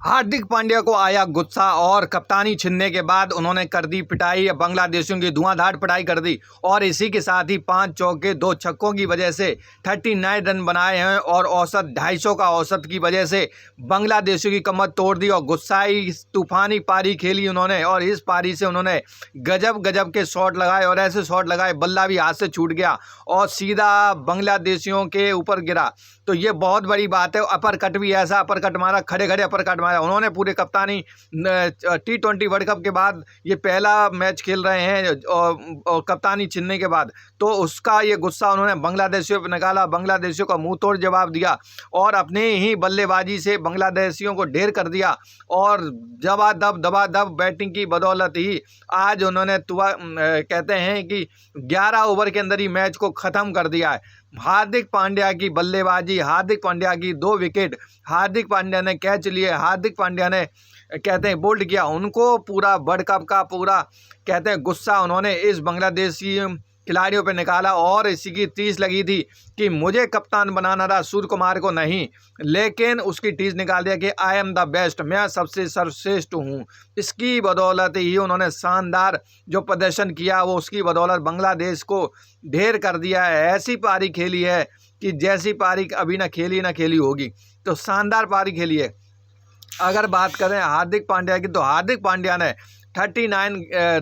हार्दिक पांड्या को आया गुस्सा और कप्तानी छीनने के बाद उन्होंने कर दी पिटाई। बांग्लादेशियों की धुआंधार पिटाई कर दी और इसी के साथ ही 5 चौके 2 छक्कों की वजह से 39 रन बनाए हैं और औसत 250 का औसत की वजह से बांग्लादेशियों की कमर तोड़ दी और गुस्साई तूफानी पारी खेली उन्होंने। और इस पारी से उन्होंने गजब गजब के शॉट लगाए और ऐसे शॉट लगाए बल्ला भी हाथ से छूट गया और सीधा बांग्लादेशियों के ऊपर गिरा। तो ये बहुत बड़ी बात है। अपर कट भी ऐसा अपर कट मारा, खड़े खड़े अपर कट मारा उन्होंने पूरे कप्तानी T20 वर्ल्ड कप के बाद ये पहला मैच खेल रहे हैं और कप्तानी छीनने के बाद तो उसका ये गुस्सा उन्होंने बांग्लादेशियों पर निकाला। बांग्लादेशियों का मुंह तोड़ जवाब दिया और अपने ही बल्लेबाजी से बांग्लादेशियों को ढेर कर दिया और दबादब बैटिंग की बदौलत ही आज उन्होंने कहते हैं कि 11 ओवर के अंदर ही मैच को ख़त्म कर दिया है। हार्दिक पांड्या की बल्लेबाजी, हार्दिक पांड्या की 2 विकेट, हार्दिक पांड्या ने कैच लिए, हार्दिक पांड्या ने कहते हैं बोल्ड किया। उनको पूरा वर्ल्ड कप का पूरा कहते हैं गुस्सा उन्होंने इस बांग्लादेशी खिलाड़ियों पे निकाला और इसी की टीस लगी थी कि मुझे कप्तान बनाना था, सूर्य कुमार को नहीं, लेकिन उसकी टीस निकाल दिया कि आई एम द बेस्ट, मैं सबसे सर्वश्रेष्ठ हूँ। इसकी बदौलत ही उन्होंने शानदार जो प्रदर्शन किया वो उसकी बदौलत बांग्लादेश को ढेर कर दिया है। ऐसी पारी खेली है कि जैसी पारी अभी ना खेली होगी। तो शानदार पारी खेली है। अगर बात करें हार्दिक पांड्या की तो हार्दिक पांड्या ने 39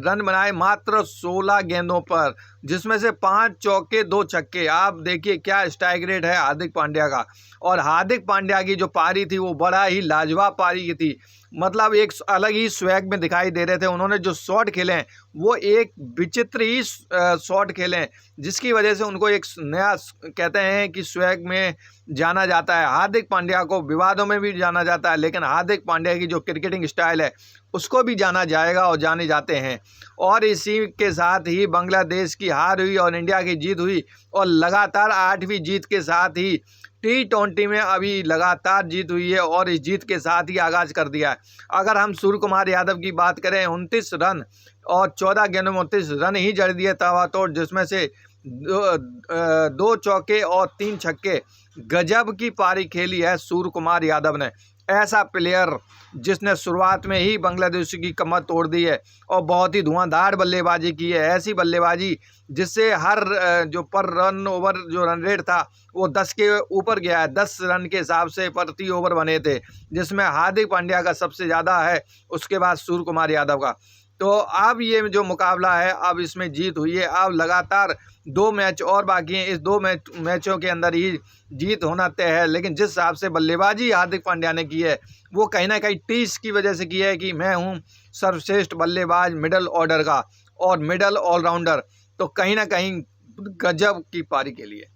रन बनाए मात्र 16 गेंदों पर, जिसमें से 5 चौके 2 छक्के। आप देखिए क्या स्ट्राइक रेट है हार्दिक पांड्या का। और हार्दिक पांड्या की जो पारी थी वो बड़ा ही लाजवाब पारी की थी, मतलब एक अलग ही स्वैग में दिखाई दे रहे थे। उन्होंने जो शॉट खेले हैं वो एक विचित्र ही शॉट खेले हैं जिसकी वजह से उनको एक नया कहते हैं कि स्वैग में जाना जाता है। हार्दिक पांड्या को विवादों में भी जाना जाता है, लेकिन हार्दिक पांड्या की जो क्रिकेटिंग स्टाइल है उसको भी जाना जाएगा और जाने जाते हैं। और इसी के साथ ही बांग्लादेश की हार हुई और इंडिया की जीत हुई और लगातार 8वीं जीत के साथ ही T20 में अभी लगातार जीत हुई है और इस जीत के साथ ही आगाज़ कर दिया है। अगर हम सूर्य कुमार यादव की बात करें 29 रन और 14 गेंदों में 29 रन ही जड़ दिए ताबड़तोड़, जिसमें से 2 चौके और 3 छक्के। गजब की पारी खेली है सूर्य कुमार यादव ने। ऐसा प्लेयर जिसने शुरुआत में ही बांग्लादेश की कमर तोड़ दी है और बहुत ही धुआंधार बल्लेबाजी की है। ऐसी बल्लेबाजी जिससे हर जो पर रन ओवर जो रन रेट था वो 10 के ऊपर गया है। 10 रन के हिसाब से प्रति ओवर बने थे, जिसमें हार्दिक पांड्या का सबसे ज़्यादा है, उसके बाद सूर्य कुमार यादव का। तो अब ये जो मुकाबला है अब इसमें जीत हुई है। अब लगातार 2 मैच और बाकी हैं। इस 2 मैचों के अंदर ही जीत होना तय है। लेकिन जिस हिसाब से बल्लेबाजी हार्दिक पांड्या ने की है वो कहीं ना कहीं टीस की वजह से की है कि मैं हूँ सर्वश्रेष्ठ बल्लेबाज मिडल ऑर्डर का और मिडल ऑलराउंडर। तो कहीं ना कहीं गजब की पारी के लिए